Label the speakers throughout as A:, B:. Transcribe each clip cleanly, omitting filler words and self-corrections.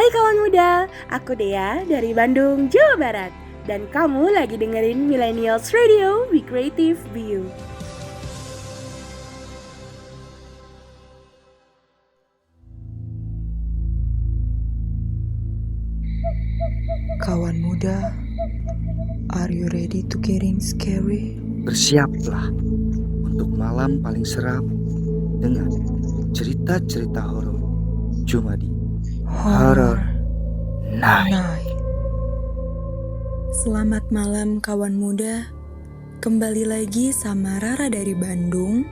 A: Hai kawan muda, aku Dea dari Bandung, Jawa Barat. Dan kamu lagi dengerin Millennials Radio, We Creative View.
B: Kawan muda, are you ready to getting scary?
C: Bersiaplah untuk malam paling seram dengan cerita-cerita horor cuma di Horror Night.
B: Selamat malam kawan muda. Kembali lagi sama Rara dari Bandung.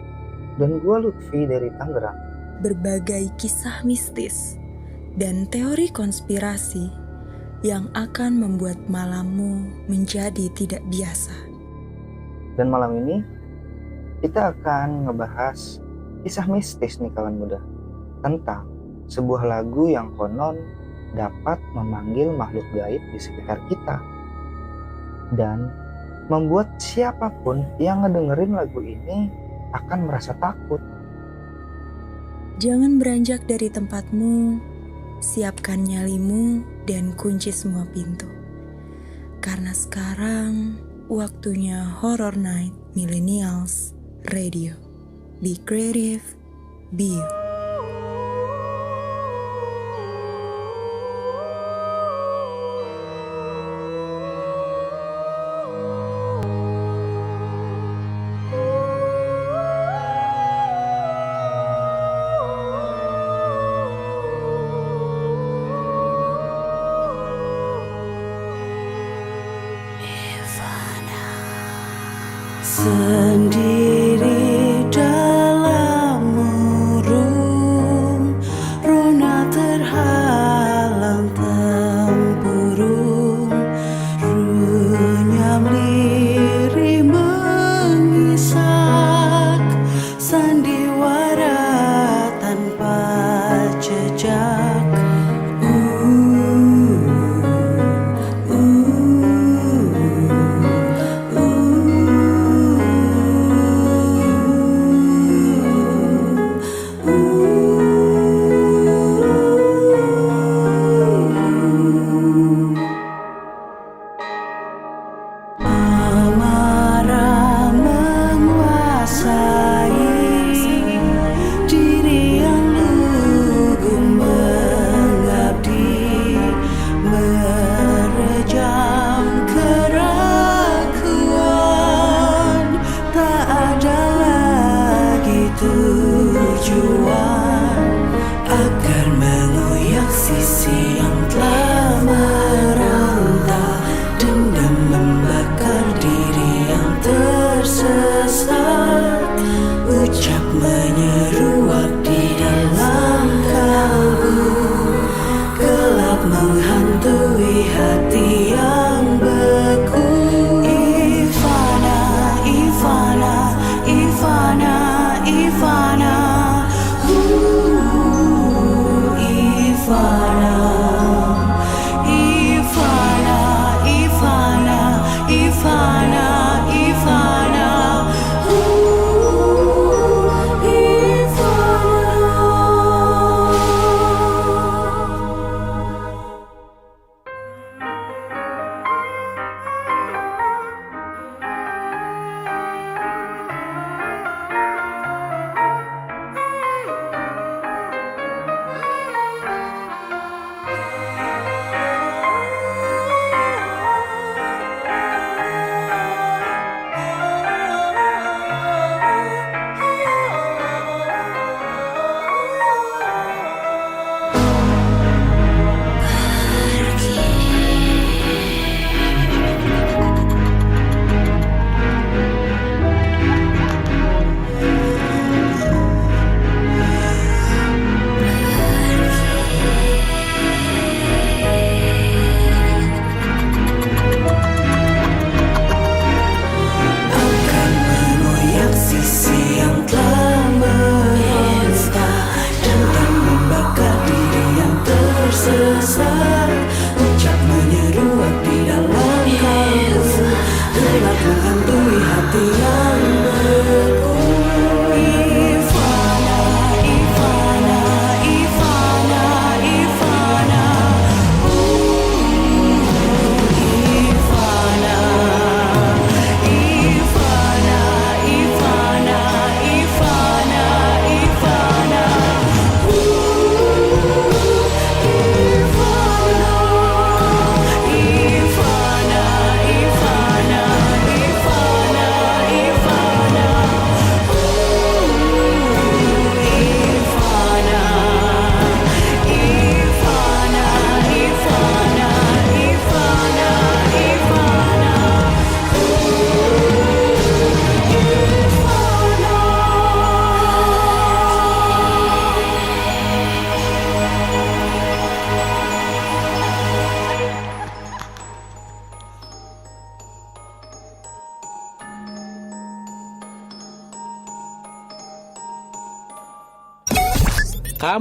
D: Dan gue Lutfi dari Tangerang.
B: Berbagai kisah mistis dan teori konspirasi yang akan membuat malammu menjadi tidak biasa.
D: Dan malam ini kita akan ngebahas kisah mistis nih kawan muda, tentang sebuah lagu yang konon dapat memanggil makhluk gaib di sekitar kita dan membuat siapapun yang ngedengerin lagu ini akan merasa takut.
B: Jangan beranjak dari tempatmu, siapkan nyalimu dan kunci semua pintu. Karena sekarang waktunya Horror Night Millennials Radio. Be creative, be you.
E: Sendiri dalam murung, rona terhalang tempurung, runyam lirih mengisak, sandiwara tanpa jejak. Agar mengoyak sisi yang telah merantau, dendam membakar diri yang tersesat, ucap menyeruak di dalam kalbu, gelap menghantui hati yang beku. Ivana, Ivana, Ivana, Ivana, Ivana,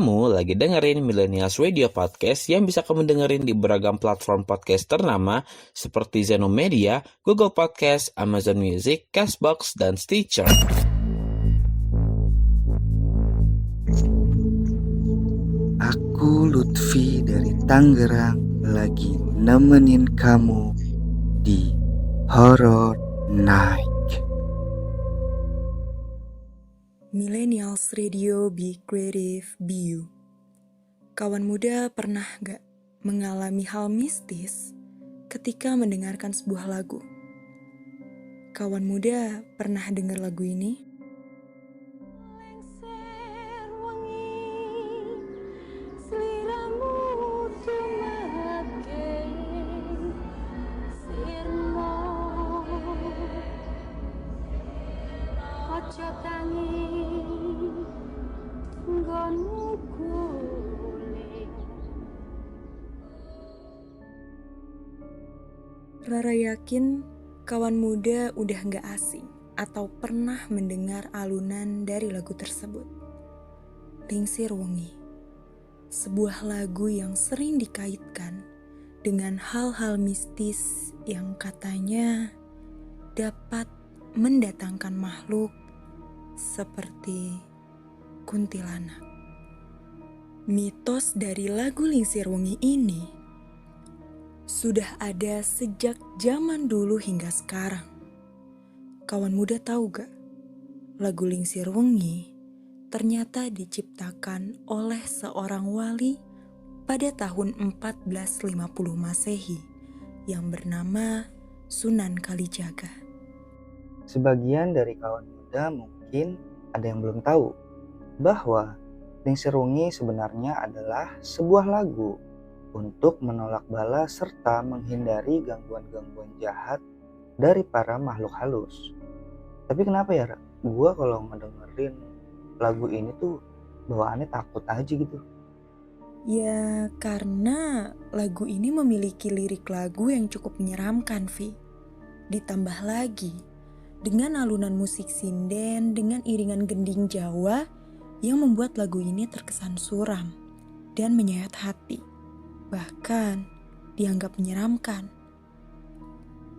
F: Kamu lagi dengerin Millennials Radio Podcast yang bisa kamu dengerin di beragam platform podcast ternama seperti Zeno Media, Google Podcast, Amazon Music, Castbox, dan Stitcher.
C: Aku Lutfi dari Tangerang lagi nemenin kamu di Horror Night.
B: Millennials Radio Be Creative Be You. Kawan muda pernah gak mengalami hal mistis ketika mendengarkan sebuah lagu? Kawan muda pernah dengar lagu ini?
E: Lengser wengi sliramu tumeke sirna aja tangi nggonmu golek.
B: Rara yakin kawan muda udah gak asing atau pernah mendengar alunan dari lagu tersebut. Lingsir Wengi, sebuah lagu yang sering dikaitkan dengan hal-hal mistis yang katanya dapat mendatangkan makhluk seperti kuntilanak. Mitos dari lagu Lingsir Wengi ini sudah ada sejak zaman dulu hingga sekarang. Kawan muda tahu gak? Lagu Lingsir Wengi ternyata diciptakan oleh seorang wali pada tahun 1450 Masehi yang bernama Sunan Kalijaga.
D: Sebagian dari kawan muda mungkin ada yang belum tahu bahwa Lingsir Wengi sebenarnya adalah sebuah lagu untuk menolak bala serta menghindari gangguan-gangguan jahat dari para makhluk halus. Tapi kenapa ya, gua kalau ngedengerin lagu ini tuh bawaannya takut aja gitu.
B: Ya karena lagu ini memiliki lirik lagu yang cukup menyeramkan, Vi. Ditambah lagi dengan alunan musik sinden dengan iringan gending Jawa yang membuat lagu ini terkesan suram dan menyayat hati. Bahkan dianggap menyeramkan.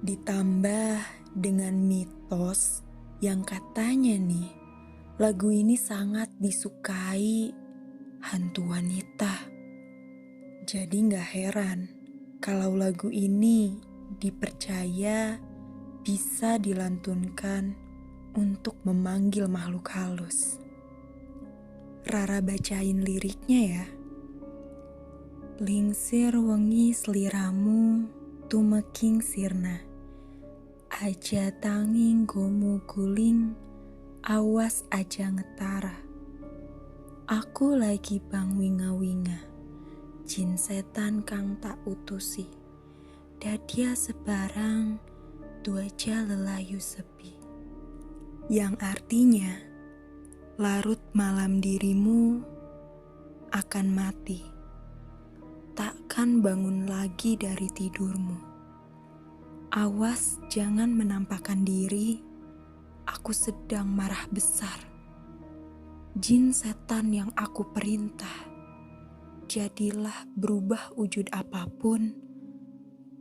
B: Ditambah dengan mitos yang katanya nih, lagu ini sangat disukai hantu wanita. Jadi gak heran kalau lagu ini dipercaya bisa dilantunkan untuk memanggil makhluk halus. Rara bacain liriknya ya. Lingsir wengi sliramu tumeking sirna, aja tanging gomu guling, awas aja ngetara. Aku lagi bang winga-winga, jin setan kang tak utusi, dadia sebarang duaja lelayu sepi. Yang artinya, larut malam dirimu akan mati. Takkan bangun lagi dari tidurmu. Awas jangan menampakkan diri, aku sedang marah besar. Jin setan yang aku perintah, jadilah berubah wujud apapun,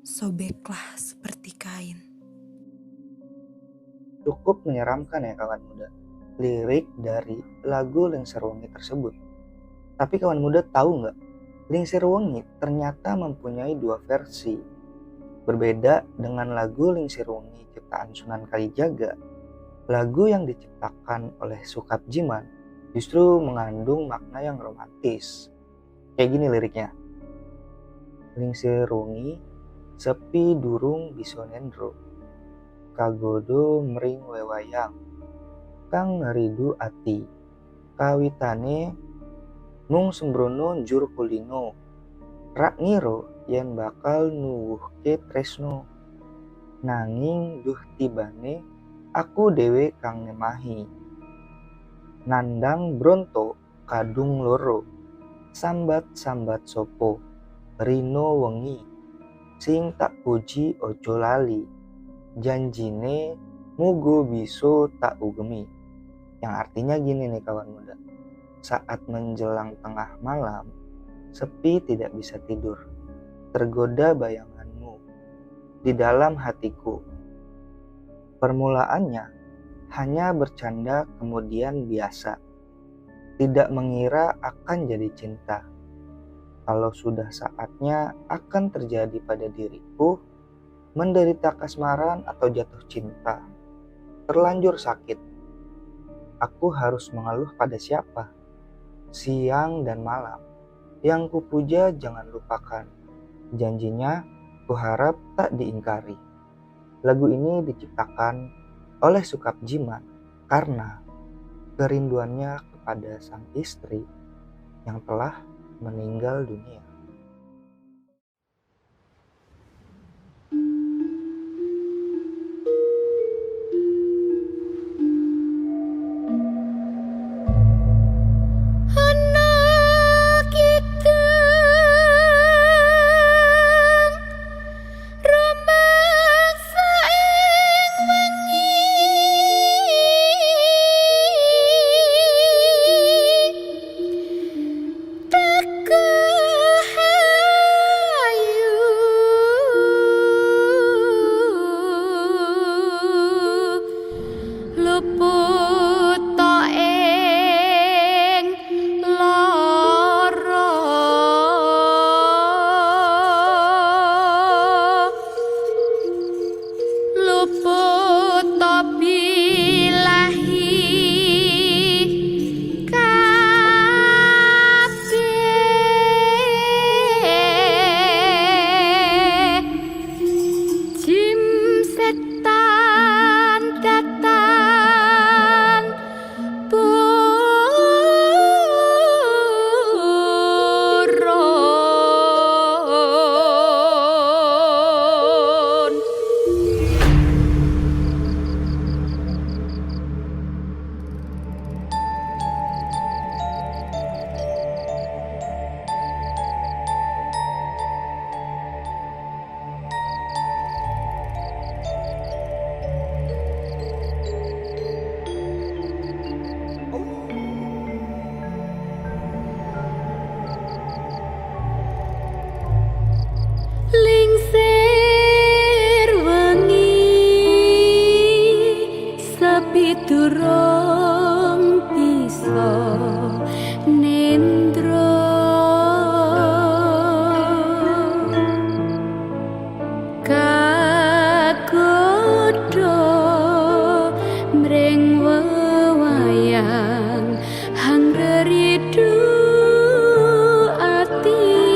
B: sobeklah seperti kain.
D: Cukup menyeramkan ya kawan muda, lirik dari lagu Lingsir Wengi tersebut. Tapi kawan muda tahu nggak? Lingsir Wengi ternyata mempunyai dua versi. Berbeda dengan lagu Lingsir Wengi ciptaan Sunan Kalijaga, lagu yang diciptakan oleh Sukapjiman justru mengandung makna yang romantis. Kayak gini liriknya. Lingsir Wengi sepi durung bisa nendro, kagodo mring wewayang, kang ngeridu ati, kawitane mung sembrono njur kulino, rak ngiro yen bakal nuwuhke tresno, nanging duh tibane aku dewe kang nemahi, nandang bronto kadung loro, sambat-sambat sopo, rino wengi, sing tak puji ojo lali, janjine mugo biso tak ugemi. Yang artinya gini nih kawan muda, Saat menjelang tengah malam, sepi tidak bisa tidur. Tergoda bayanganmu di dalam hatiku. Permulaannya hanya bercanda kemudian biasa. Tidak mengira akan jadi cinta. Kalau sudah saatnya akan terjadi pada diriku, menderita kasmaran atau jatuh cinta. Terlanjur sakit. Aku harus mengeluh pada siapa? Siang dan malam. Yang kupuja jangan lupakan. Janjinya kuharap tak diingkari. Lagu ini diciptakan oleh Sukap Jiman karena kerinduannya kepada sang istri yang telah meninggal dunia.
E: Durung bisa nendra kagodha mring wewayang hanggeridu ati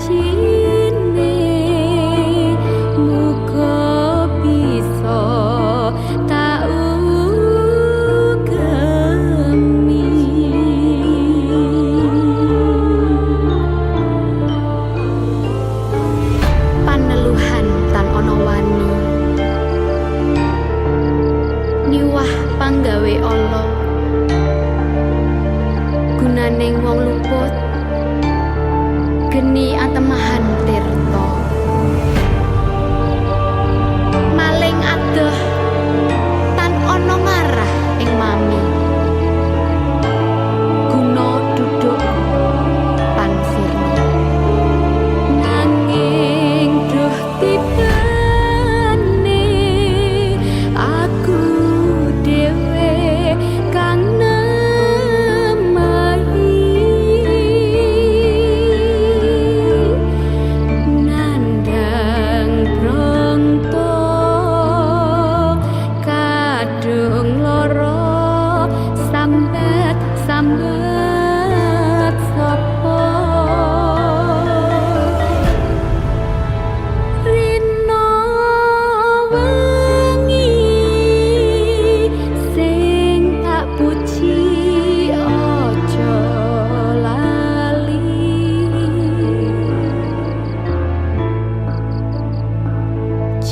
E: janjine muga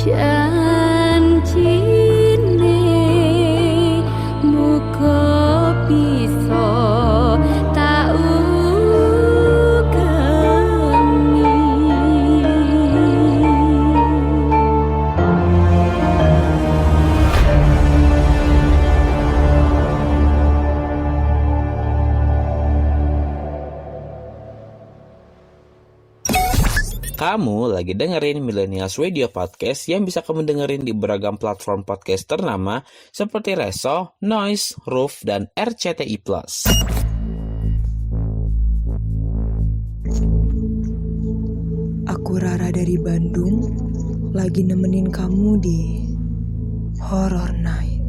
E: janjine muga bisa tak ugemi.
F: Kamu lagi dengerin Millennials Radio Podcast yang bisa kamu dengerin di beragam platform podcast ternama seperti Reso, Noise, Roof, dan RCTI+.
B: Aku Rara dari Bandung, lagi nemenin kamu di Horror Night.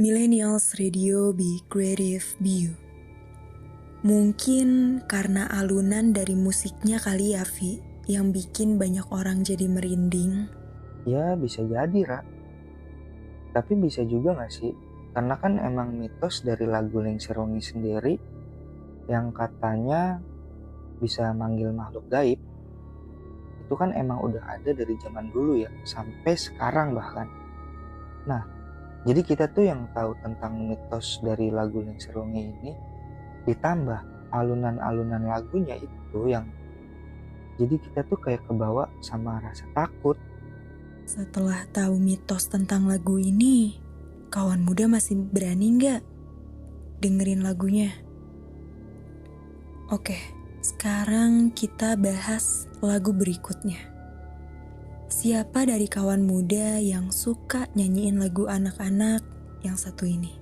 B: Millennials Radio Be Creative Be You. Mungkin karena alunan dari musiknya kali ya, Vi, yang bikin banyak orang jadi merinding.
D: Ya bisa jadi, Ra. Tapi bisa juga gak sih? Karena kan emang mitos dari lagu Lingser Wengi sendiri yang katanya bisa manggil makhluk gaib. Itu kan emang udah ada dari zaman dulu ya, sampai sekarang bahkan. Nah, jadi kita tuh yang tahu tentang mitos dari lagu Lingser Wengi ini, ditambah alunan-alunan lagunya itu yang jadi kita tuh kayak kebawa sama rasa takut.
B: Setelah tahu mitos tentang lagu ini, kawan muda masih berani nggak dengerin lagunya? Oke, sekarang kita bahas lagu berikutnya. Siapa dari kawan muda yang suka nyanyiin lagu anak-anak yang satu ini?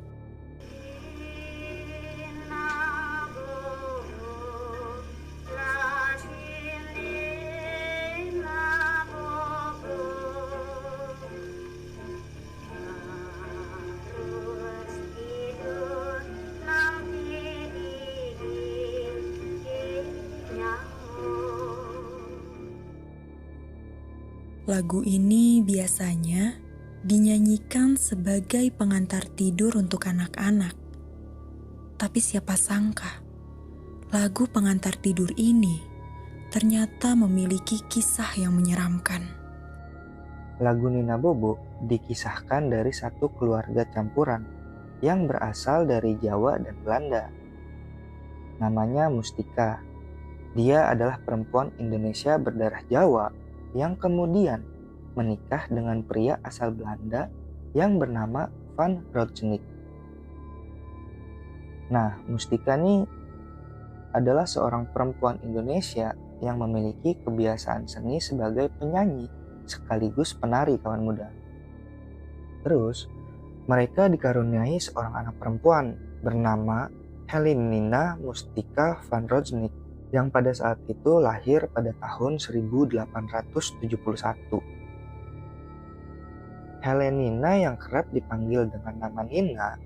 B: Lagu ini biasanya dinyanyikan sebagai pengantar tidur untuk anak-anak. Tapi siapa sangka, lagu pengantar tidur ini ternyata memiliki kisah yang menyeramkan.
D: Lagu Nina Bobo dikisahkan dari satu keluarga campuran yang berasal dari Jawa dan Belanda. Namanya Mustika. Dia adalah perempuan Indonesia berdarah Jawa yang kemudian menikah dengan pria asal Belanda yang bernama Van Rooijnek. Nah, Mustika ini adalah seorang perempuan Indonesia yang memiliki kebiasaan seni sebagai penyanyi sekaligus penari, kawan muda. Terus, mereka dikaruniai seorang anak perempuan bernama Helenina Mustika Van Rooijnek yang pada saat itu lahir pada tahun 1871. Helenina yang kerap dipanggil dengan nama Nina,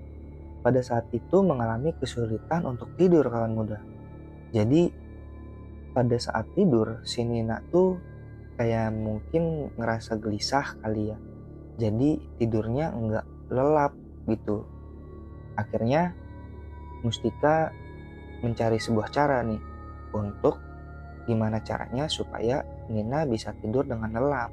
D: pada saat itu mengalami kesulitan untuk tidur, kawan muda. Jadi pada saat tidur si Nina tuh kayak mungkin ngerasa gelisah kali ya. Jadi tidurnya enggak lelap gitu. Akhirnya Mustika mencari sebuah cara nih untuk gimana caranya supaya Nina bisa tidur dengan lelap.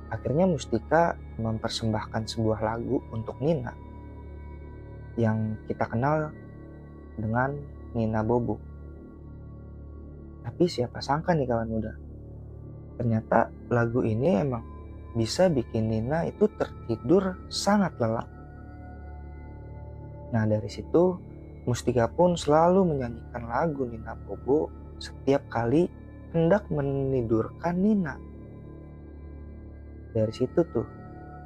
D: Akhirnya Mustika mempersembahkan sebuah lagu untuk Nina yang kita kenal dengan Nina Bobo. Tapi siapa sangka nih kawan muda, ternyata lagu ini emang bisa bikin Nina itu tertidur sangat lelap. Nah, dari situ Mustika pun selalu menyanyikan lagu Nina Bobo setiap kali hendak menidurkan Nina. Dari situ tuh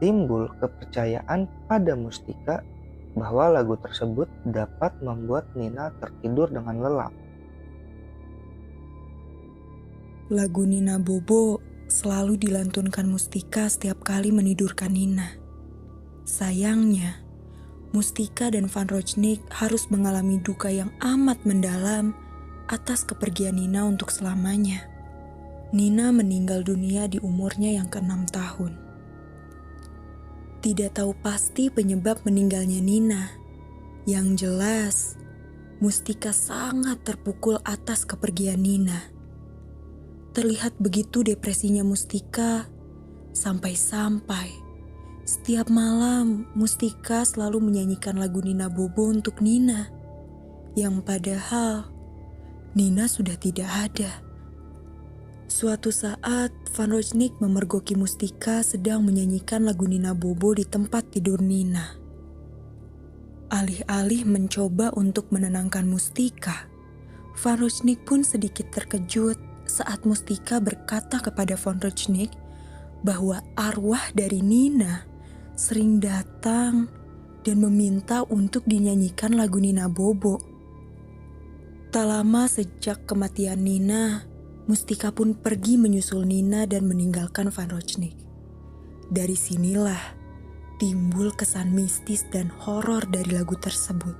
D: timbul kepercayaan pada Mustika bahwa lagu tersebut dapat membuat Nina tertidur dengan lelap.
B: Lagu Nina Bobo selalu dilantunkan Mustika setiap kali menidurkan Nina. Sayangnya, Mustika dan Van Rooijnek harus mengalami duka yang amat mendalam atas kepergian Nina untuk selamanya. Nina meninggal dunia di umurnya yang ke-6 tahun. Tidak tahu pasti penyebab meninggalnya Nina. Yang jelas, Mustika sangat terpukul atas kepergian Nina. Terlihat begitu depresinya Mustika, sampai-sampai setiap malam Mustika selalu menyanyikan lagu Nina Bobo untuk Nina, yang padahal Nina sudah tidak ada. Suatu saat, Van Rojnik memergoki Mustika sedang menyanyikan lagu Nina Bobo di tempat tidur Nina. Alih-alih mencoba untuk menenangkan Mustika, Van Rojnik pun sedikit terkejut saat Mustika berkata kepada Van Rojnik bahwa arwah dari Nina sering datang dan meminta untuk dinyanyikan lagu Nina Bobo. Tak lama sejak kematian Nina, Mustika pun pergi menyusul Nina dan meninggalkan Van Rojnik. Dari sinilah timbul kesan mistis dan horor dari lagu tersebut.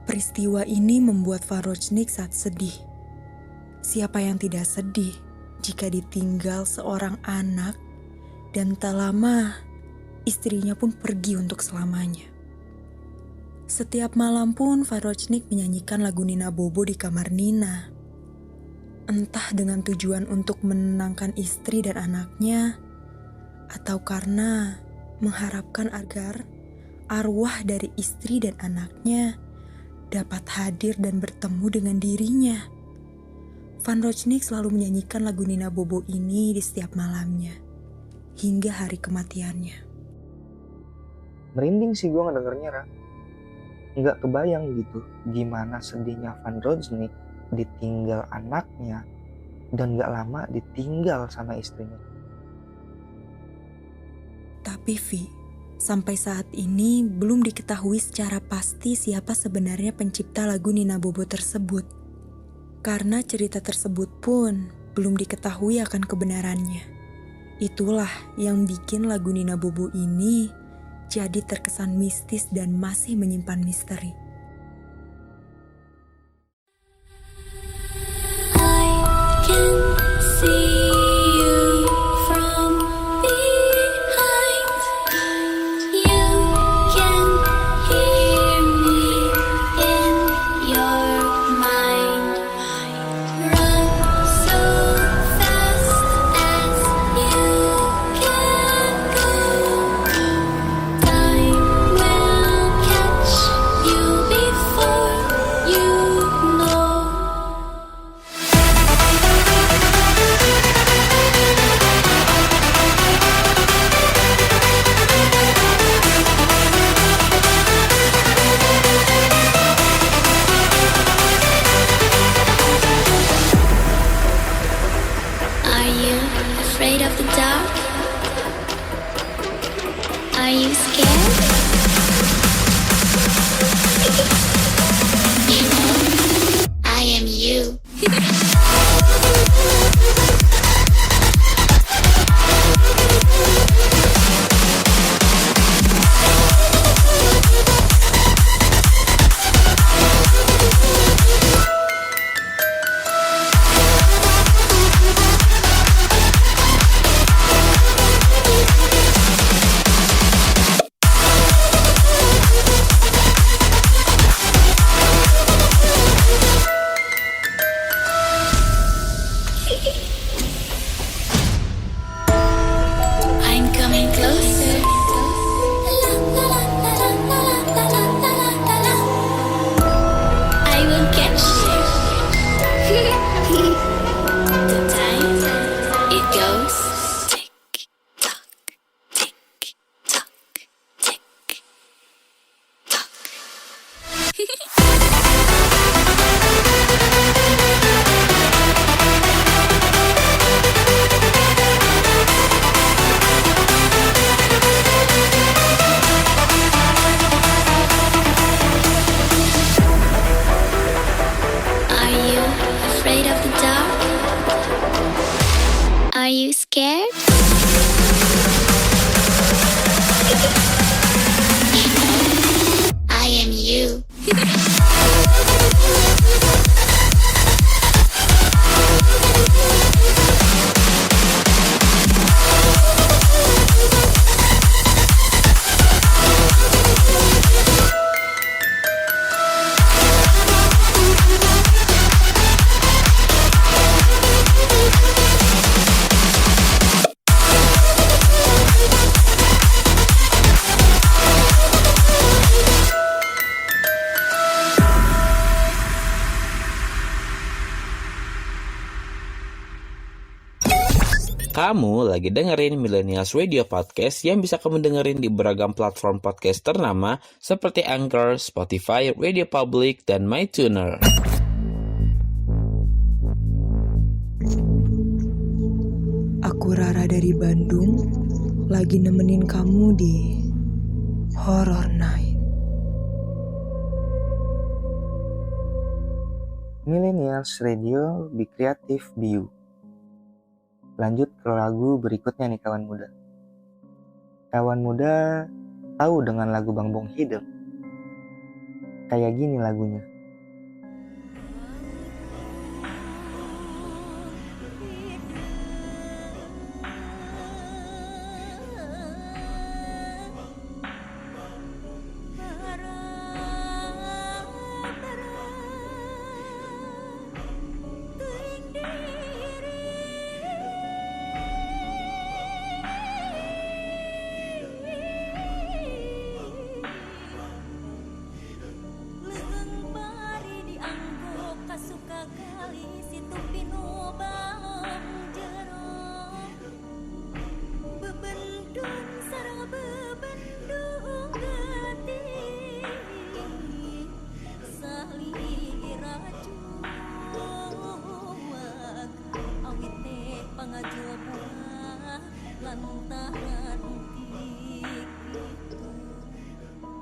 B: Peristiwa ini membuat Van Rojnik sangat sedih. Siapa yang tidak sedih jika ditinggal seorang anak dan tak lama istrinya pun pergi untuk selamanya. Setiap malam pun Van Rojnik menyanyikan lagu Nina Bobo di kamar Nina. Entah dengan tujuan untuk menenangkan istri dan anaknya, atau karena mengharapkan agar arwah dari istri dan anaknya dapat hadir dan bertemu dengan dirinya. Van Rojnik selalu menyanyikan lagu Nina Bobo ini di setiap malamnya, hingga hari kematiannya.
D: Merinding sih gue ngedengernya, Ra. Nggak kebayang gitu gimana sedihnya Van Rojnik ditinggal anaknya dan nggak lama ditinggal sama istrinya.
B: Tapi Vi, sampai saat ini belum diketahui secara pasti siapa sebenarnya pencipta lagu Nina Bobo tersebut. Karena cerita tersebut pun belum diketahui akan kebenarannya. Itulah yang bikin lagu Nina Bobo ini jadi terkesan mistis dan masih menyimpan misteri.
E: Afraid of the dark? Are you scared? I am you. I'm coming closer. I will catch you. The time it goes tick tock, tick tock, tick tock. Are you afraid of the dark? Are you scared? I am you.
F: Kamu lagi dengerin Millennials Radio Podcast yang bisa kamu dengerin di beragam platform podcast ternama seperti Anchor, Spotify, Radio Public, dan MyTuner.
B: Aku Rara dari Bandung, lagi nemenin kamu di Horror Night.
D: Millennials Radio, Be Creative, Be You. Lanjut ke lagu berikutnya nih kawan muda. Kawan muda tahu dengan lagu Bang Bong Hideng? Kayak gini lagunya.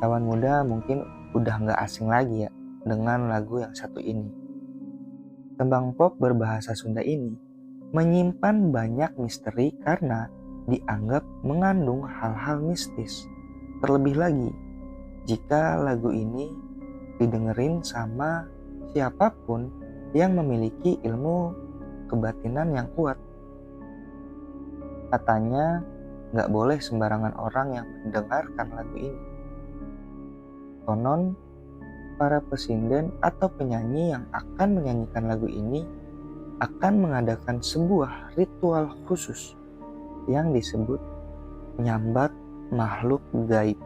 D: Kawan muda mungkin udah gak asing lagi ya dengan lagu yang satu ini. Tembang pop berbahasa Sunda ini menyimpan banyak misteri karena dianggap mengandung hal-hal mistis. Terlebih lagi, jika lagu ini didengerin sama siapapun yang memiliki ilmu kebatinan yang kuat. Katanya gak boleh sembarangan orang yang mendengarkan lagu ini. Konon, para pesinden atau penyanyi yang akan menyanyikan lagu ini akan mengadakan sebuah ritual khusus yang disebut menyambat makhluk gaib.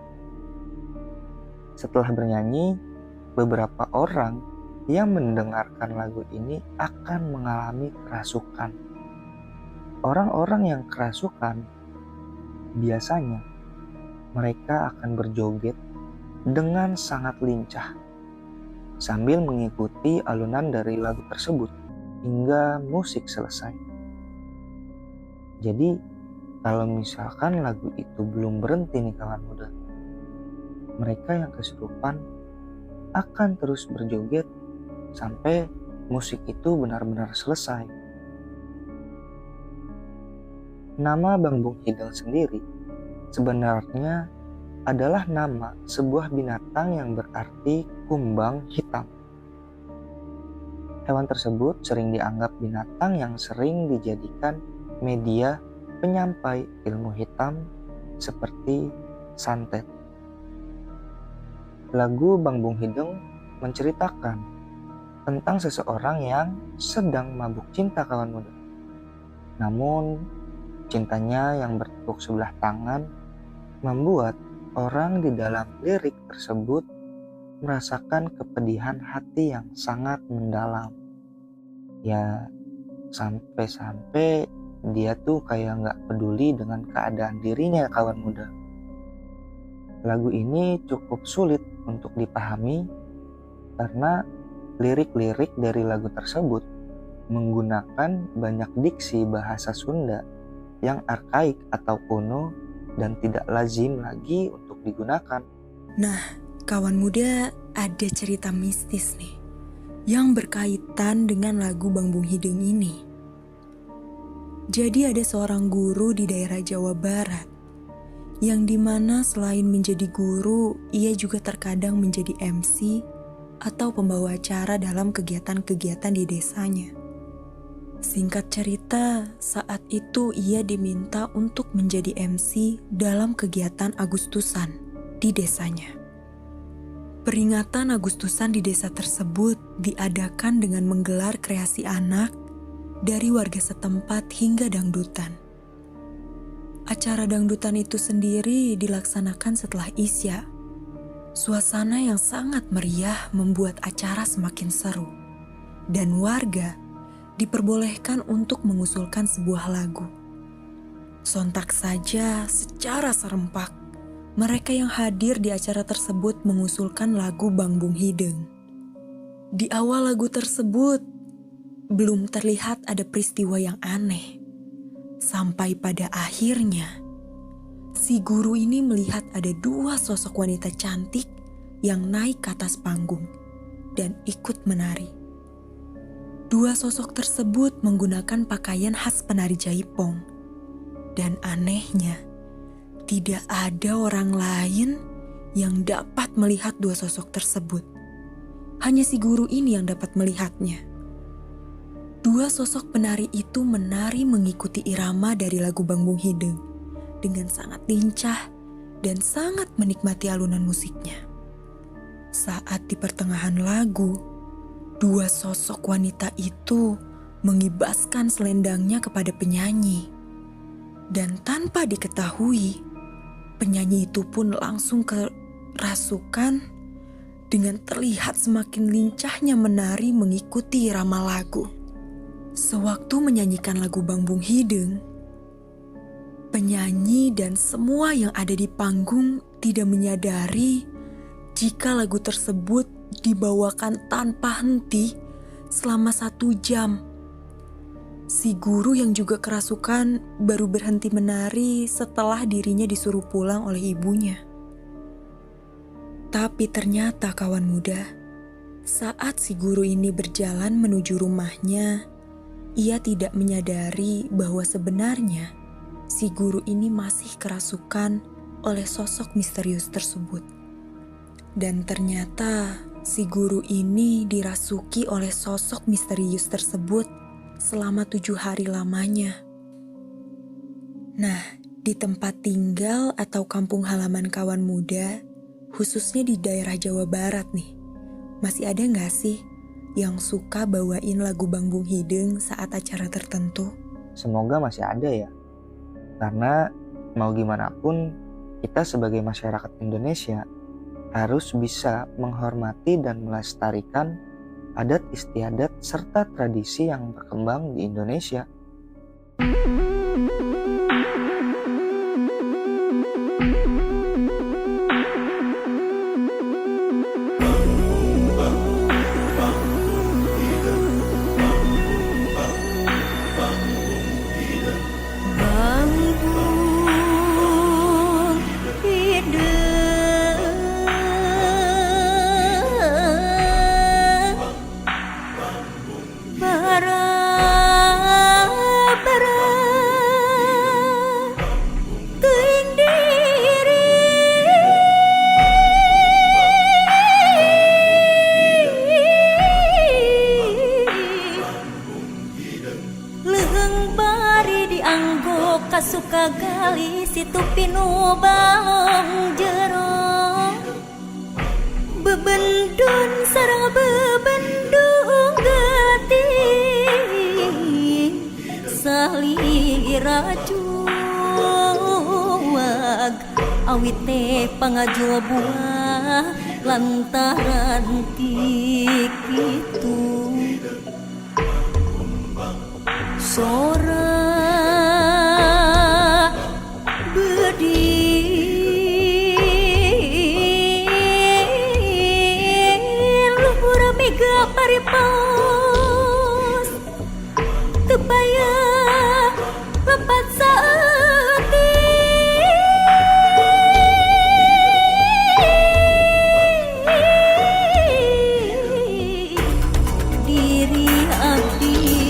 D: Setelah bernyanyi, beberapa orang yang mendengarkan lagu ini akan mengalami kerasukan. Orang-orang yang kerasukan biasanya mereka akan berjoget dengan sangat lincah sambil mengikuti alunan dari lagu tersebut hingga musik selesai. Jadi kalau misalkan lagu itu belum berhenti nih kawan muda, mereka yang kesurupan akan terus berjoget sampai musik itu benar-benar selesai. Nama Bang Bong Hideng sendiri sebenarnya adalah nama sebuah binatang yang berarti kumbang hitam. Hewan tersebut sering dianggap binatang yang sering dijadikan media penyampai ilmu hitam seperti santet. Lagu Bang Bong Hideng menceritakan tentang seseorang yang sedang mabuk cinta kawan muda. Namun cintanya yang bertepuk sebelah tangan membuat orang di dalam lirik tersebut merasakan kepedihan hati yang sangat mendalam. Ya, sampai-sampai dia tuh kayak gak peduli dengan keadaan dirinya kawan muda. Lagu ini cukup sulit untuk dipahami karena lirik-lirik dari lagu tersebut menggunakan banyak diksi bahasa Sunda yang arkaik atau kuno dan tidak lazim lagi untuk digunakan.
B: Nah, kawan muda, ada cerita mistis nih yang berkaitan dengan lagu Bang Bong Hideng ini. Jadi ada seorang guru di daerah Jawa Barat yang dimana selain menjadi guru, ia juga terkadang menjadi MC atau pembawa acara dalam kegiatan-kegiatan di desanya. Singkat cerita, saat itu ia diminta untuk menjadi MC dalam kegiatan Agustusan di desanya. Peringatan Agustusan di desa tersebut diadakan dengan menggelar kreasi anak dari warga setempat hingga dangdutan. Acara dangdutan itu sendiri dilaksanakan setelah Isya. Suasana yang sangat meriah membuat acara semakin seru, dan warga diperbolehkan untuk mengusulkan sebuah lagu Sontak saja secara serempak, mereka yang hadir di acara tersebut mengusulkan lagu Bang Bung Hideng. Di awal lagu tersebut, belum terlihat ada peristiwa yang aneh. Sampai pada akhirnya, si guru ini melihat ada dua sosok wanita cantik yang naik ke atas panggung dan ikut menari. Dua sosok tersebut menggunakan pakaian khas penari Jaipong. Dan anehnya, tidak ada orang lain yang dapat melihat dua sosok tersebut. Hanya si guru ini yang dapat melihatnya. Dua sosok penari itu menari mengikuti irama dari lagu Bang Bung Hideng dengan sangat lincah dan sangat menikmati alunan musiknya. Saat di pertengahan lagu, dua sosok wanita itu mengibaskan selendangnya kepada penyanyi. Dan tanpa diketahui, penyanyi itu pun langsung kerasukan dengan terlihat semakin lincahnya menari mengikuti irama lagu. Sewaktu menyanyikan lagu Bang Bung Hideng, penyanyi dan semua yang ada di panggung tidak menyadari jika lagu tersebut dibawakan tanpa henti selama 1 jam. Si guru yang juga kerasukan baru berhenti menari setelah dirinya disuruh pulang oleh ibunya. Tapi ternyata kawan muda, saat si guru ini berjalan menuju rumahnya, ia tidak menyadari bahwa sebenarnya si guru ini masih kerasukan oleh sosok misterius tersebut. Dan ternyata si guru ini dirasuki oleh sosok misterius tersebut selama 7 hari lamanya. Nah, di tempat tinggal atau kampung halaman kawan muda, khususnya di daerah Jawa Barat nih, masih ada gak sih yang suka bawain lagu Bang Bung Hideng saat acara tertentu?
D: Semoga masih ada ya. Karena mau gimana pun, kita sebagai masyarakat Indonesia harus bisa menghormati dan melestarikan adat istiadat serta tradisi yang berkembang di Indonesia.
G: Suka gali situ pinu balong jero bebendun sarang bebendung gati salira juag awit teh pangajul buah lantaran tik itu sora paripos tebaya lepat saati diri abdi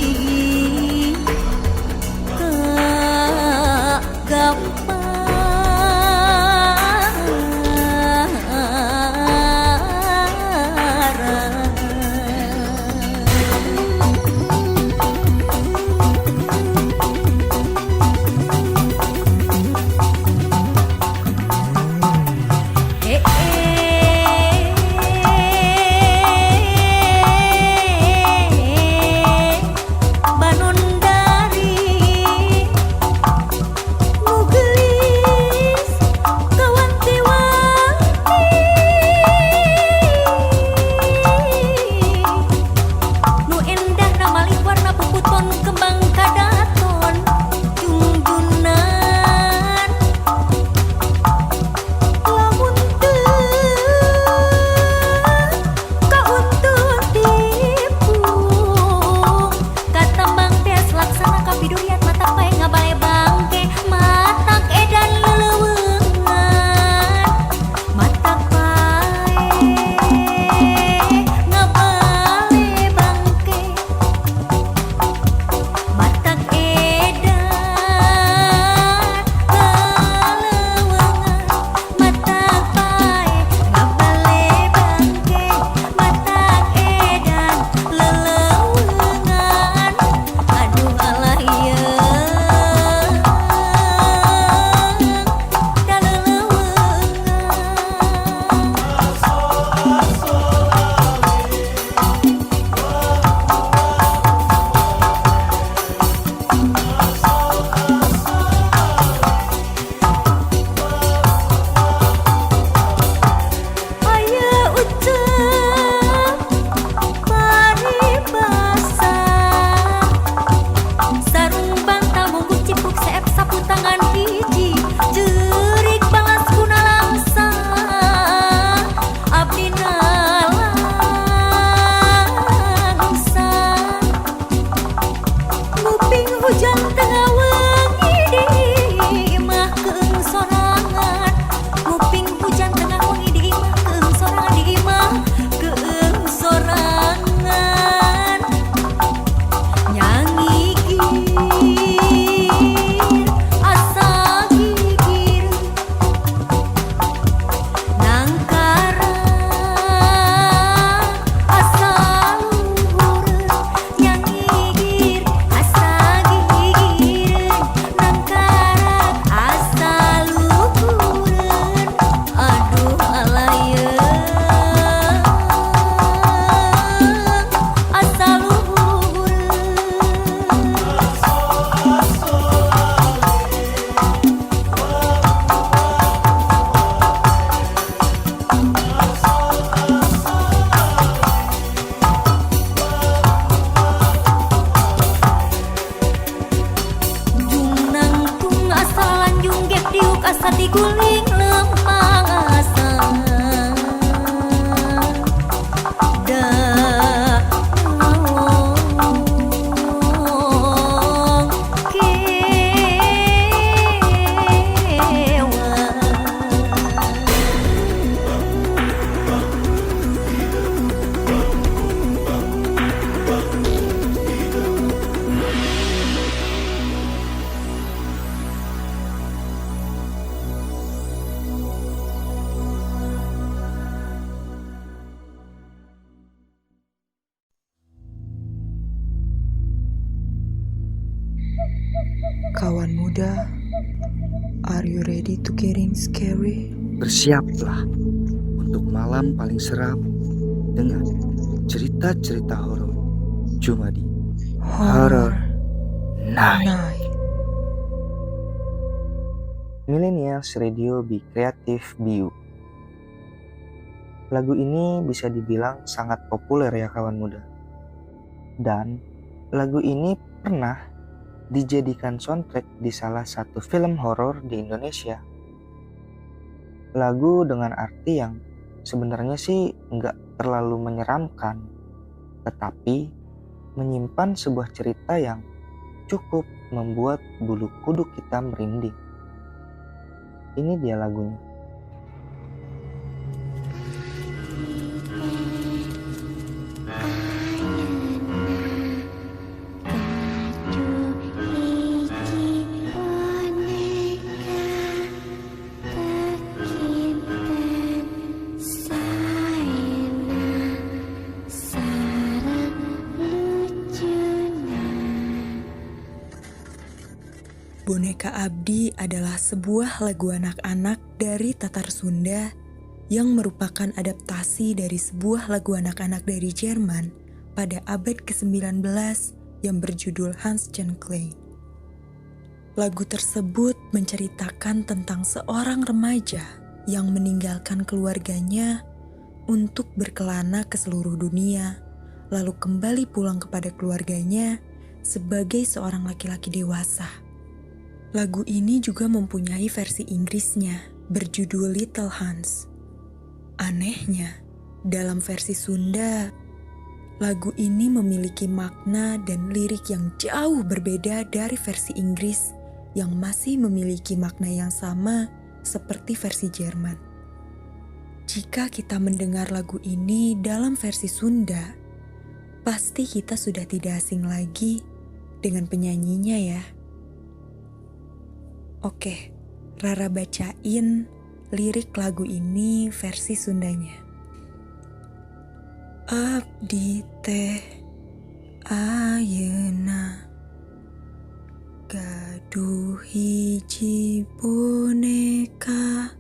B: Kawan muda, are you ready to getting scary?
C: Bersiaplah untuk malam paling seram dengan cerita-cerita horor cuma di Horror Night.
B: Night.
D: Millennials Radio Be Creative Be You. Lagu ini bisa dibilang sangat populer ya kawan muda. Dan lagu ini pernah dijadikan soundtrack di salah satu film horor di Indonesia. Lagu dengan arti yang sebenarnya sih nggak terlalu menyeramkan, tetapi menyimpan sebuah cerita yang cukup membuat bulu kuduk kita merinding. Ini dia lagunya.
B: Boneka Abdi adalah sebuah lagu anak-anak dari Tatar Sunda yang merupakan adaptasi dari sebuah lagu anak-anak dari Jerman pada abad ke-19 yang berjudul Hans Jean Klein. Lagu tersebut menceritakan tentang seorang remaja yang meninggalkan keluarganya untuk berkelana ke seluruh dunia, lalu kembali pulang kepada keluarganya sebagai seorang laki-laki dewasa. Lagu ini juga mempunyai versi Inggrisnya berjudul Little Hans. Anehnya, dalam versi Sunda, lagu ini memiliki makna dan lirik yang jauh berbeda dari versi Inggris yang masih memiliki makna yang sama seperti versi Jerman. Jika kita mendengar lagu ini dalam versi Sunda, pasti kita sudah tidak asing lagi dengan penyanyinya ya. Oke, Rara bacain lirik lagu ini versi Sundanya. Abdi teh ayeuna gaduh hiji boneka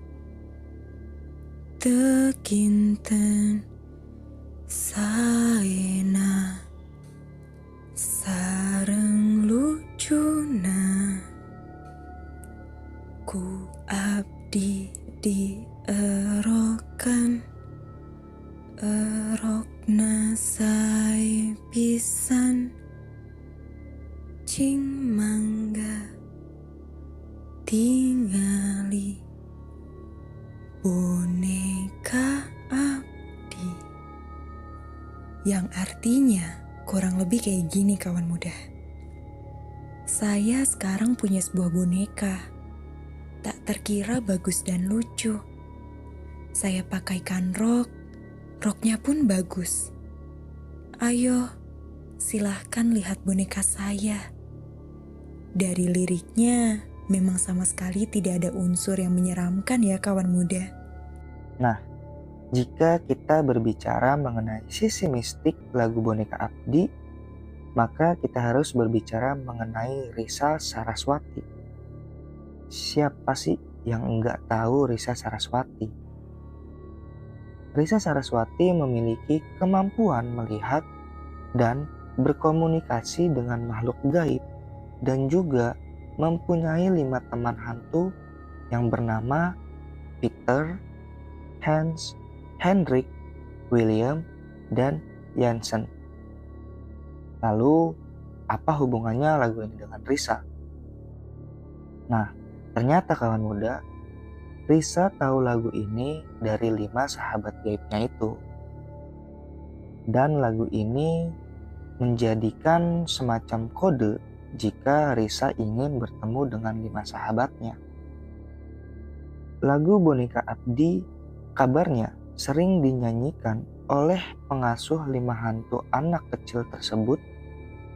B: teu kinten saena sareng lucuna. Ku abdi dierokan erokna sae pisan cing mangga tingali boneka abdi, yang artinya kurang lebih kayak gini kawan muda. Saya sekarang punya sebuah boneka tak terkira bagus dan lucu. Saya pakaikan roknya pun bagus. Ayo, silahkan lihat boneka saya. Dari liriknya, memang sama sekali tidak ada unsur yang menyeramkan ya kawan muda.
D: Nah, jika kita berbicara mengenai sisi mistik lagu Boneka Abdi, maka kita harus berbicara mengenai Risa Saraswati. Siapa sih yang enggak tahu Risa Saraswati? Risa Saraswati memiliki kemampuan melihat dan berkomunikasi dengan makhluk gaib dan juga mempunyai 5 teman hantu yang bernama Peter, Hans, Hendrik, William, dan Jansen. Lalu, apa hubungannya lagu ini dengan Risa? Nah, ternyata kawan muda, Risa tahu lagu ini dari 5 sahabat gaibnya itu. Dan lagu ini menjadikan semacam kode jika Risa ingin bertemu dengan 5 sahabatnya. Lagu Boneka Abdi kabarnya sering dinyanyikan oleh pengasuh 5 hantu anak kecil tersebut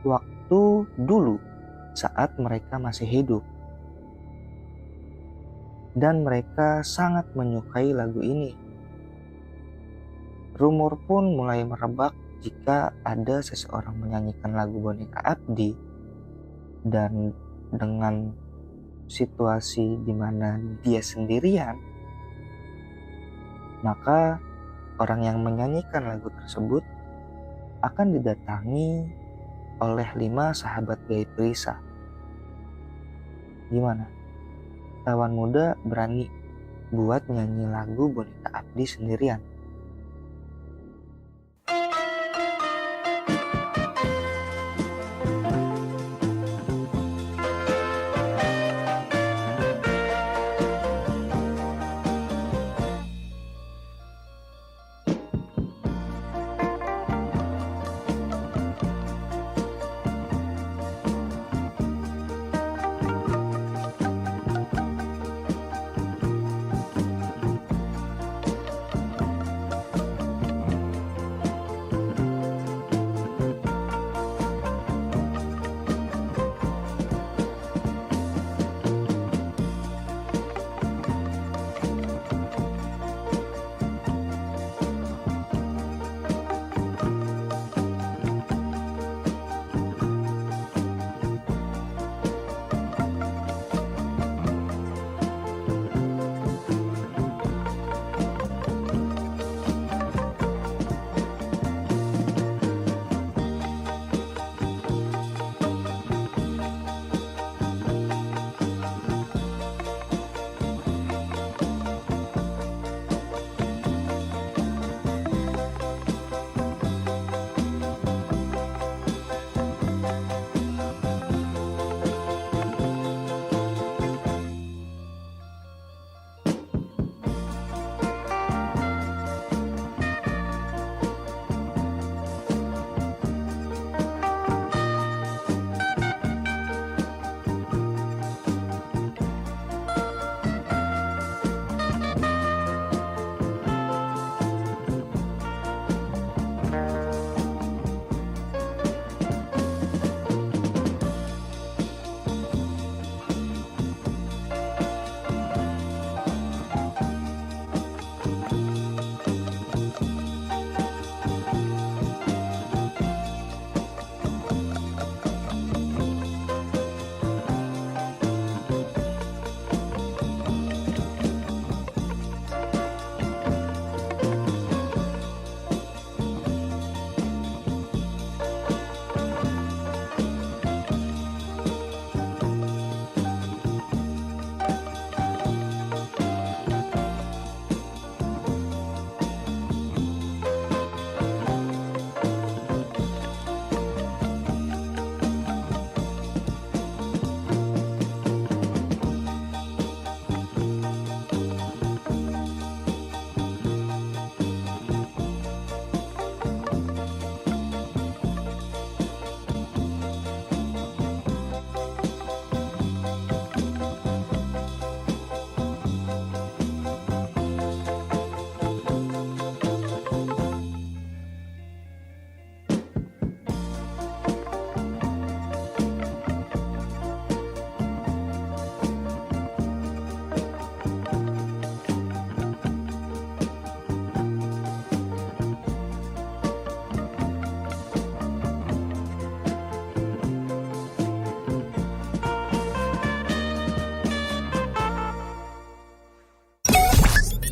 D: waktu dulu saat mereka masih hidup. Dan mereka sangat menyukai lagu ini. Rumor pun mulai merebak jika ada seseorang menyanyikan lagu Boneka Abdi dan dengan situasi di mana dia sendirian, maka orang yang menyanyikan lagu tersebut akan didatangi oleh 5 sahabat gaib Risa. Gimana? Kawan muda berani buat nyanyi lagu Boneka Abdi sendirian?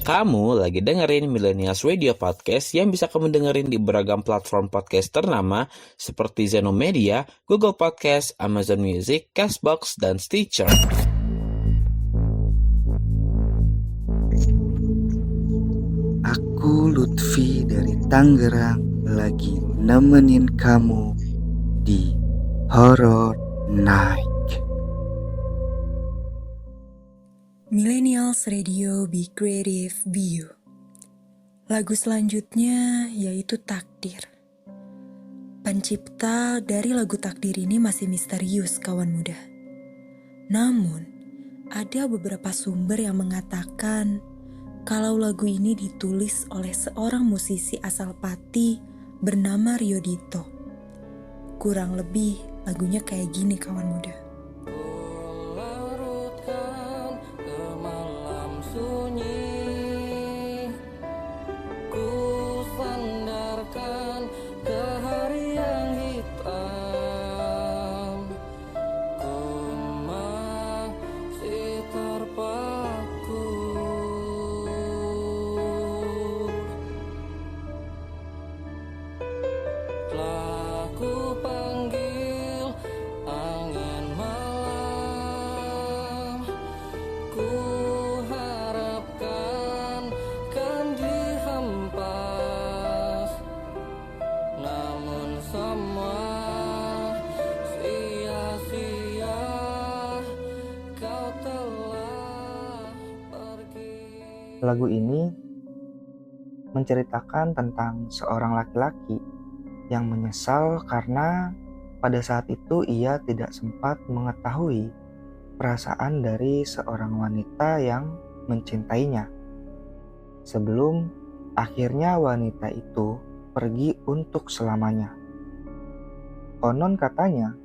F: Kamu lagi dengerin Millennials Radio Podcast yang bisa kamu dengerin di beragam platform podcast ternama seperti Zenomedia, Google Podcast, Amazon Music, Castbox, dan Stitcher.
C: Aku Lutfi dari Tangerang lagi nemenin kamu di Horror Night.
B: Millennials Radio Be Creative Be You. Lagu selanjutnya yaitu Takdir. Pencipta dari lagu Takdir ini masih misterius, kawan muda. Namun, ada beberapa sumber yang mengatakan kalau lagu ini ditulis oleh seorang musisi asal Pati bernama Rio Dito. Kurang lebih lagunya kayak gini, kawan muda.
D: Lagu ini menceritakan tentang seorang laki-laki yang menyesal karena pada saat itu ia tidak sempat mengetahui perasaan dari seorang wanita yang mencintainya. Sebelum akhirnya wanita itu pergi untuk selamanya. Konon katanya,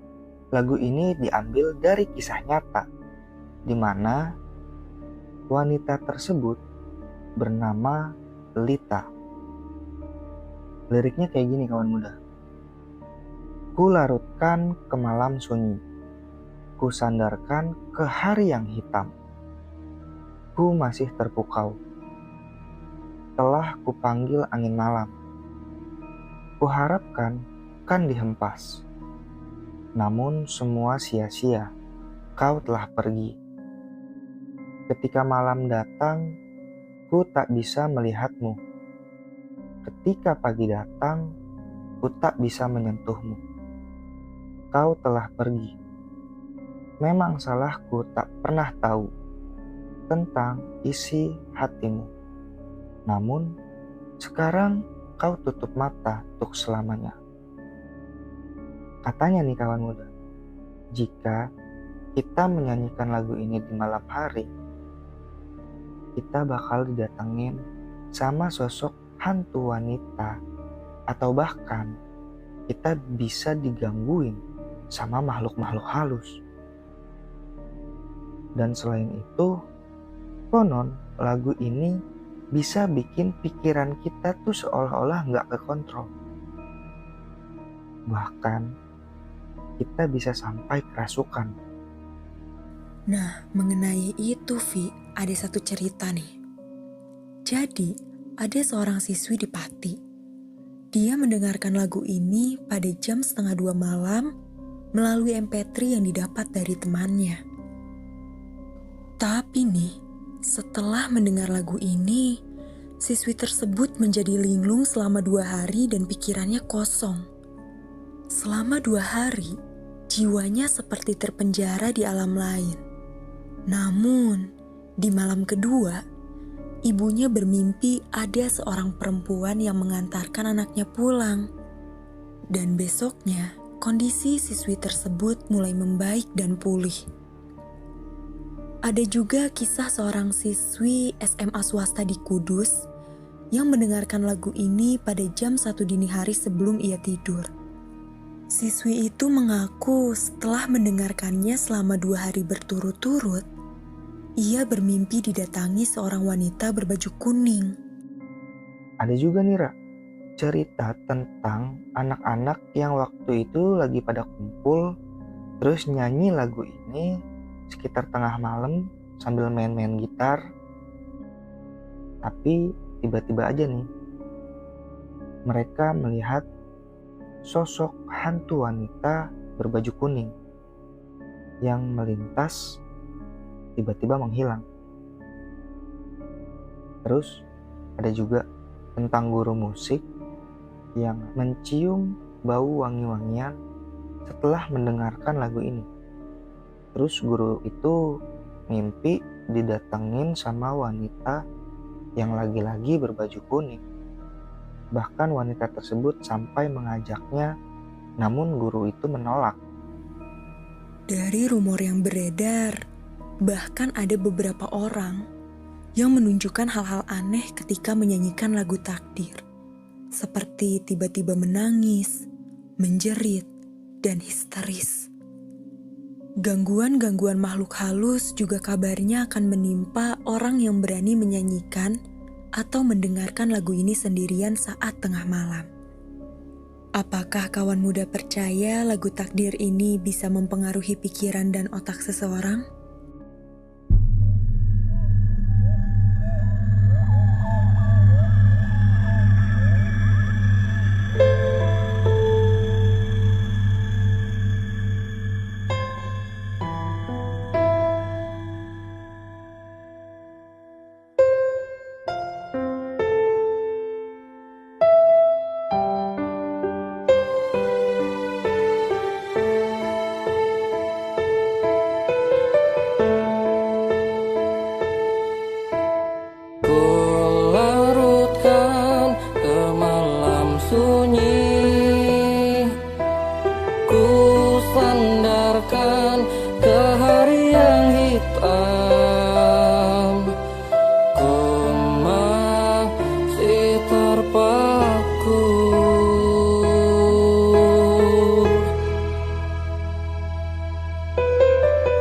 D: lagu ini diambil dari kisah nyata, di mana wanita tersebut bernama Lita. Liriknya kayak gini kawan muda. Ku larutkan ke malam sunyi, ku sandarkan ke hari yang hitam. Ku masih terpukau, telah ku panggil angin malam. Ku harapkan kan dihempas, namun semua sia-sia, kau telah pergi. Ketika malam datang, ku tak bisa melihatmu. Ketika pagi datang, ku tak bisa menyentuhmu. Kau telah pergi. Memang salahku tak pernah tahu tentang isi hatimu. Namun, sekarang kau tutup mata untuk selamanya. Katanya nih kawan muda, jika kita menyanyikan lagu ini di malam hari, kita bakal didatengin sama sosok hantu wanita, atau bahkan kita bisa digangguin sama makhluk-makhluk halus. Dan selain itu, konon lagu ini bisa bikin pikiran kita tuh seolah-olah nggak kekontrol. Bahkan kita bisa sampai kerasukan.
B: Nah, mengenai itu, Vi, ada satu cerita nih. Jadi, ada seorang siswi di Pati. Dia mendengarkan lagu ini pada jam 1:30 malam melalui MP3 yang didapat dari temannya. Tapi nih, setelah mendengar lagu ini, siswi tersebut menjadi linglung selama 2 hari dan pikirannya kosong. Selama 2 hari, jiwanya seperti terpenjara di alam lain. Namun, di malam kedua, ibunya bermimpi ada seorang perempuan yang mengantarkan anaknya pulang. Dan besoknya, kondisi siswi tersebut mulai membaik dan pulih. Ada juga kisah seorang siswi SMA swasta di Kudus yang mendengarkan lagu ini pada jam 1 dini hari sebelum ia tidur. Siswi itu mengaku setelah mendengarkannya selama 2 hari berturut-turut, ia bermimpi didatangi seorang wanita berbaju kuning.
D: Ada juga nih Ra, cerita tentang anak-anak yang waktu itu lagi pada kumpul terus nyanyi lagu ini sekitar tengah malam sambil main-main gitar. Tapi tiba-tiba aja nih mereka melihat sosok hantu wanita berbaju kuning yang melintas tiba-tiba menghilang. Terus ada juga tentang guru musik yang mencium bau wangi-wangian setelah mendengarkan lagu ini. Terus guru itu mimpi didatengin sama wanita yang lagi-lagi berbaju kuning. Bahkan wanita tersebut sampai mengajaknya, namun guru itu menolak.
B: Dari rumor yang beredar, bahkan ada beberapa orang yang menunjukkan hal-hal aneh ketika menyanyikan lagu takdir. Seperti tiba-tiba menangis, menjerit, dan histeris. Gangguan-gangguan makhluk halus juga kabarnya akan menimpa orang yang berani menyanyikan atau mendengarkan lagu ini sendirian saat tengah malam. Apakah kawan muda percaya lagu takdir ini bisa mempengaruhi pikiran dan otak seseorang?
H: sandarkan ke hari yang hitam. Ku masih terpaku.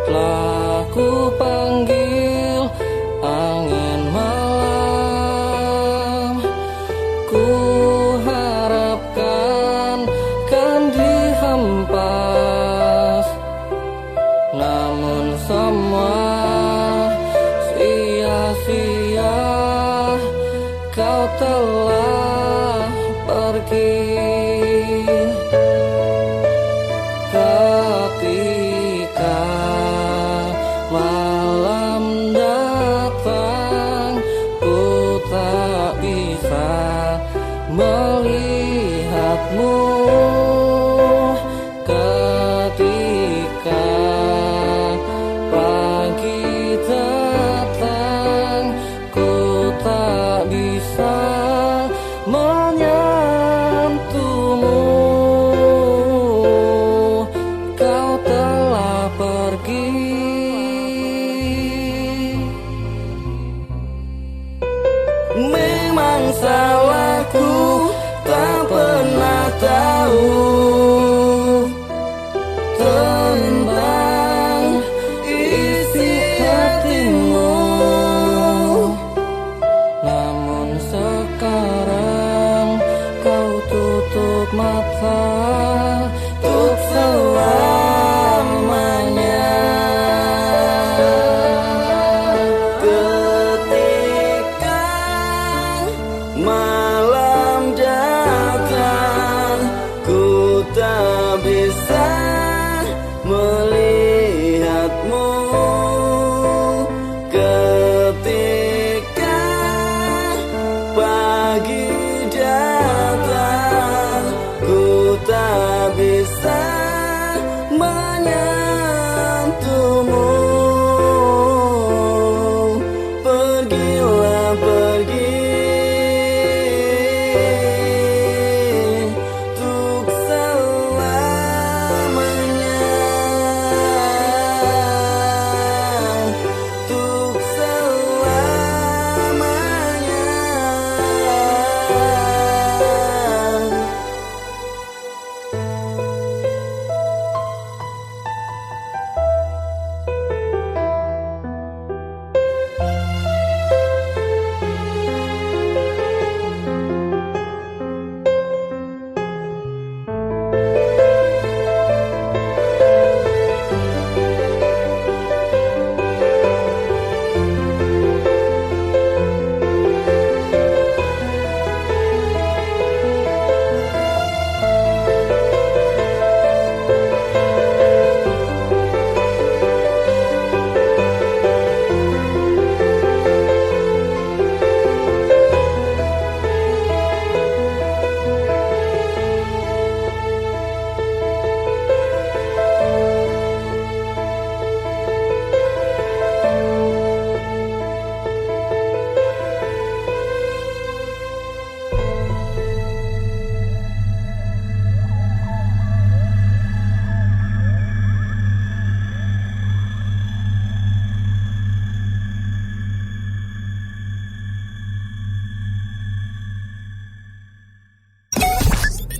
H: Telah ku panggil angin malam, ku harapkan kan dihempas, namun semua sia-sia. Kau telah pergi. Ketika malam datang, ku tak bisa melihatmu. Ketika pagi datang, ku tak bisa menyentuhmu. Kau telah pergi. Memang salahku tak pernah tahu tentang isi hatimu, namun sekarang kau tutup mata untuk selamanya. Ketika malam datang, ku tak bisa melihatmu. Ketika pagi datang, ku tak bisa menyentuhmu. Pergilah pergi untuk selamanya, untuk selamanya.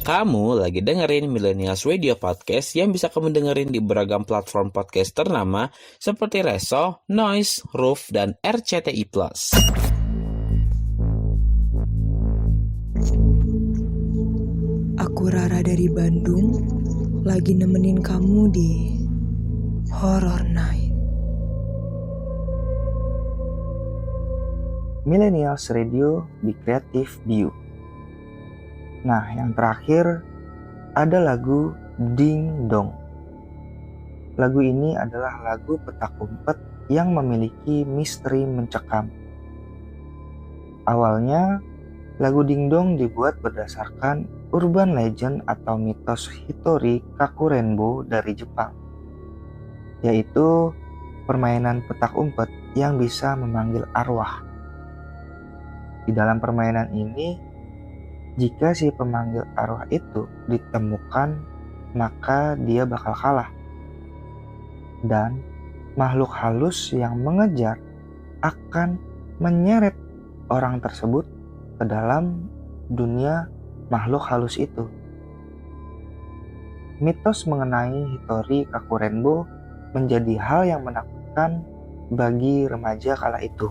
F: Kamu lagi dengerin Millennials Radio Podcast yang bisa kamu dengerin di beragam platform podcast ternama seperti Reso, Noise, Roof, dan RCTI+.
B: Aku Rara dari Bandung, lagi nemenin kamu di Horror Night.
D: Millennials Radio di Creative View. Nah, yang terakhir ada lagu Ding Dong. Lagu ini adalah lagu petak umpet yang memiliki misteri mencekam. Awalnya, lagu Ding Dong dibuat berdasarkan urban legend atau mitos Hitori Kakurenbo dari Jepang, yaitu permainan petak umpet yang bisa memanggil arwah. Di dalam permainan ini, jika si pemanggil arwah itu ditemukan maka dia bakal kalah. Dan makhluk halus yang mengejar akan menyeret orang tersebut ke dalam dunia makhluk halus itu. Mitos mengenai Hitori Kakurenbo menjadi hal yang menakutkan bagi remaja kala itu.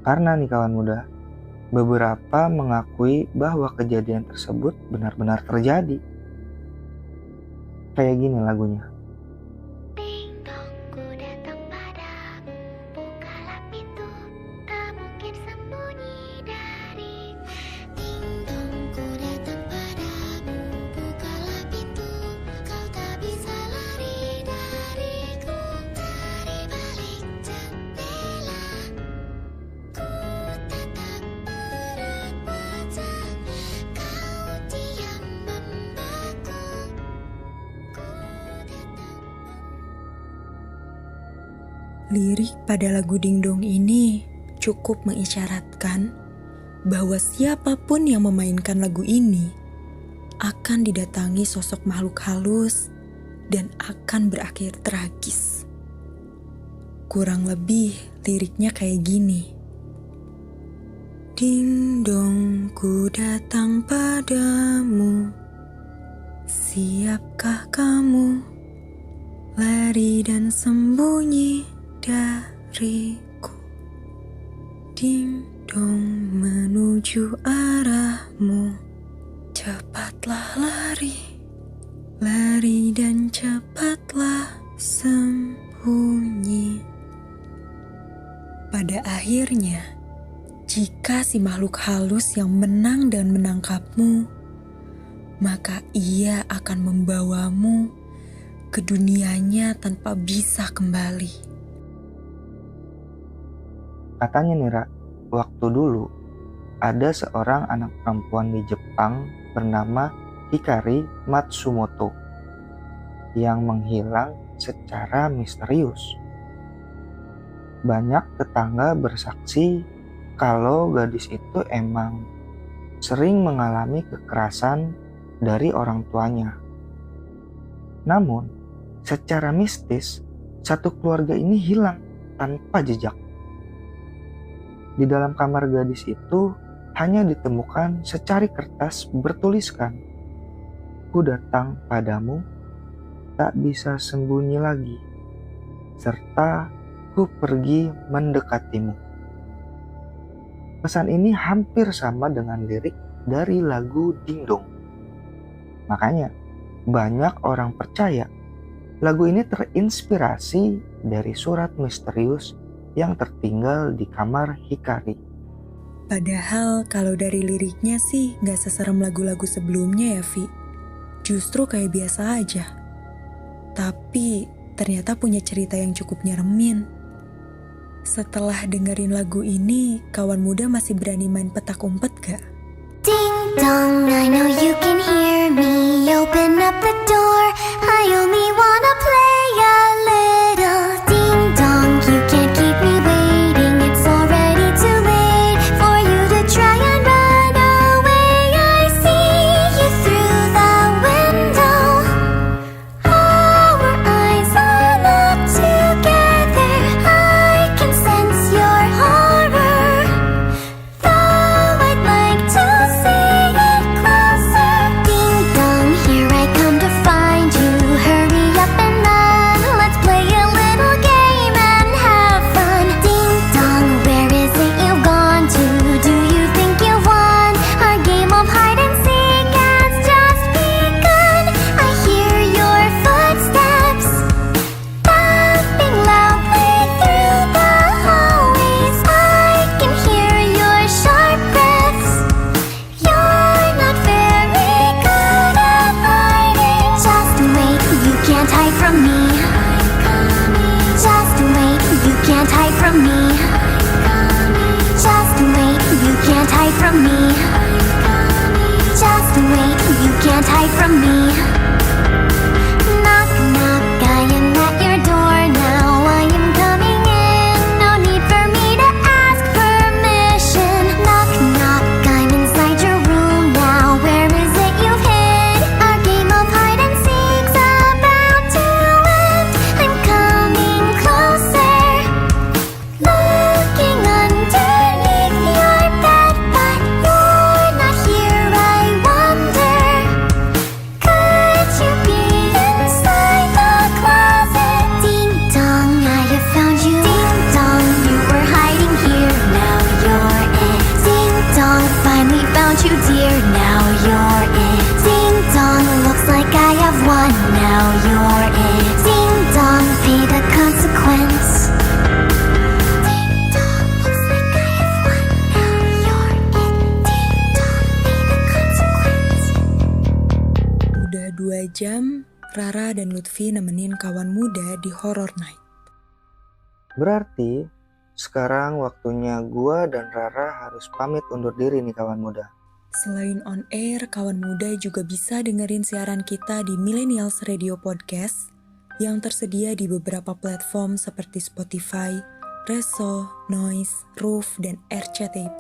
D: Karena nih kawan muda, beberapa mengakui bahwa kejadian tersebut benar-benar terjadi. Kayak gini lagunya.
E: Ding dong, ku datang padamu, bukalah pintu, tak mungkin sembunyi dariku. Ding dong, ku datang padamu, bukalah pintu, kau tak bisa lari dariku. Dari balik jendela, ku tatap erat wajah, kau diam membeku.
B: Lirik pada lagu Dingdong ini cukup mengisyaratkan bahwa siapapun yang memainkan lagu ini akan didatangi sosok makhluk halus dan akan berakhir tragis. Kurang lebih liriknya kayak gini. Ding dong, ku datang padamu, siapkah kamu lari dan sembunyi dariku? Ding dong, menuju arahmu, cepatlah lari, lari dan cepatlah sembunyi. Pada akhirnya, jika si makhluk halus yang menang dan menangkapmu, maka ia akan membawamu ke dunianya tanpa bisa kembali.
D: Katanya nih Ra, waktu dulu ada seorang anak perempuan di Jepang bernama Hikari Matsumoto yang menghilang secara misterius. Banyak tetangga bersaksi kalau gadis itu emang sering mengalami kekerasan dari orang tuanya. Namun, secara mistis, satu keluarga ini hilang tanpa jejak. Di dalam kamar gadis itu hanya ditemukan secari kertas bertuliskan, "Ku datang padamu, tak bisa sembunyi lagi, serta ku pergi mendekatimu." Pesan ini hampir sama dengan lirik dari lagu Dingdong. Makanya banyak orang percaya lagu ini terinspirasi dari surat misterius yang tertinggal di kamar Hikari.
B: Padahal kalau dari liriknya sih gak seserem lagu-lagu sebelumnya ya Vi. Justru kayak biasa aja. Tapi ternyata punya cerita yang cukup nyeremin. Setelah dengerin lagu ini, kawan muda masih berani main petak umpet gak?
E: Ding dong, I know you can hear me. Open up the door, I only wanna play a little. Ding dong, you can't keep me waiting. It's already too late for you to try and run away. I see you through the window. Our eyes are locked together. I can sense your horror. Though I'd like to see it closer. Ding dong, here I come to find you. Hurry up and run. Let's play a little game and have fun. Ding dong, where is it you've gone to? Do you think you won? Our game of hide and seek has just begun. I hear your footsteps thumping loudly through the hallways. I can hear your sharp breaths. You're not very good at hiding. Just wait, you can't hide from me. Just wait, you can't hide from me. Just wait, you can't hide from me. Just wait, you can't hide from me. Knock, knock, I am at your door now. I am coming in, no need for me to ask permission. Knock, knock, I'm inside your room now. Where is it you've hid? Our game of hide and
B: Rara dan Lutfi nemenin kawan muda di Horror Night.
D: Berarti sekarang waktunya gua dan Rara harus pamit undur diri nih kawan muda.
B: Selain on air, kawan muda juga bisa dengerin siaran kita di Millennials Radio Podcast yang tersedia di beberapa platform seperti Spotify, Reso, Noise, Roof, dan RCTI+.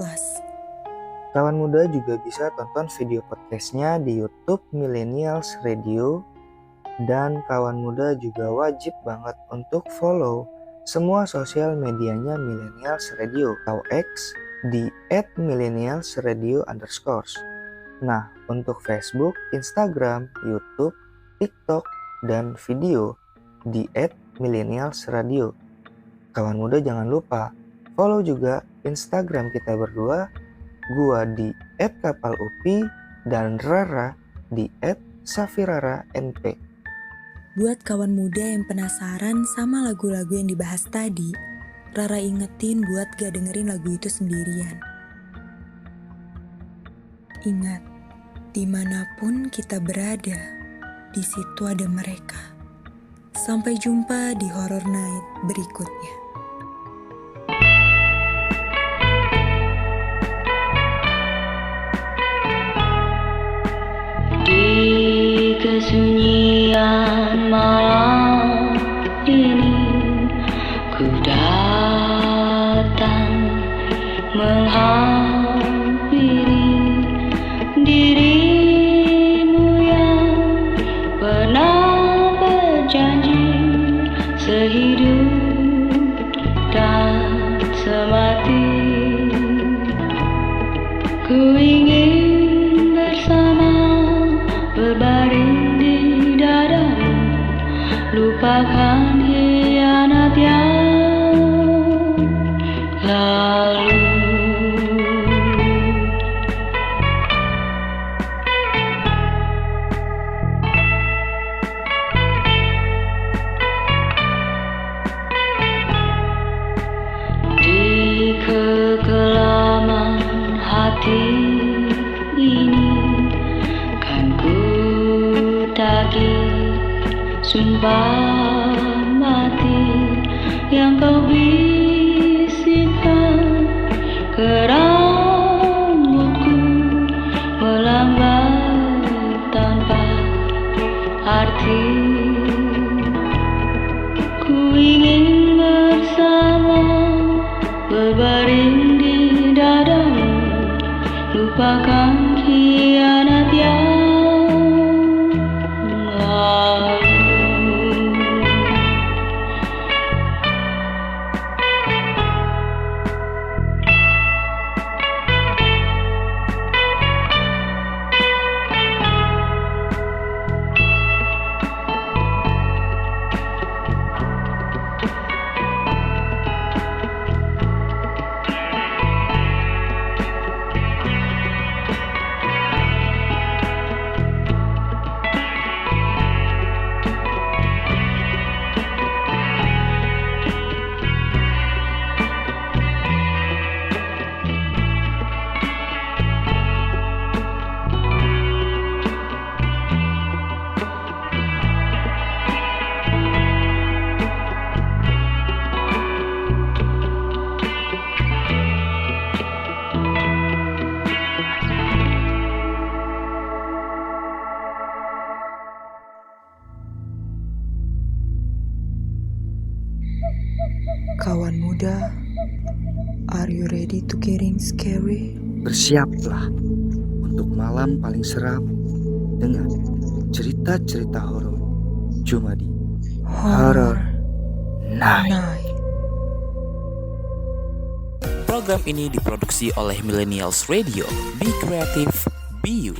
D: Kawan muda juga bisa tonton video podcastnya di YouTube Millennials Radio. Dan kawan muda juga wajib banget untuk follow semua sosial medianya Millennials Radio atau X di @millennialsradio_. Nah, untuk Facebook, Instagram, YouTube, TikTok, dan video di @millennialsradio. Kawan muda jangan lupa follow juga Instagram kita berdua, gua di @kapalupi dan Rara di @safirara_np.
B: Buat kawan muda yang penasaran sama lagu-lagu yang dibahas tadi, Rara ingetin buat gak dengerin lagu itu sendirian. Ingat, dimanapun kita berada, di situ ada mereka. Sampai jumpa di Horror Night berikutnya.
G: Di kesunyian malam ini ku datang menghampiri dirimu yang pernah berjanji sehidup dan semati. Ku ingin bersama berbaring di dadamu, lupakan hianat yang lalu. Di kekelaman hati ini kan ku tagih sumpah mati yang kau bisikkan ke rambutku, melambai tanpa arti. Ku ingin bersama berbaring di dadamu, lupakan hianat yang lalu.
B: Kawan muda, are you ready to getting scary?
C: Bersiaplah untuk malam paling seram dengan cerita-cerita horor cuma di Horror Night.
F: Program ini diproduksi oleh Millennials Radio. Be creative, be you.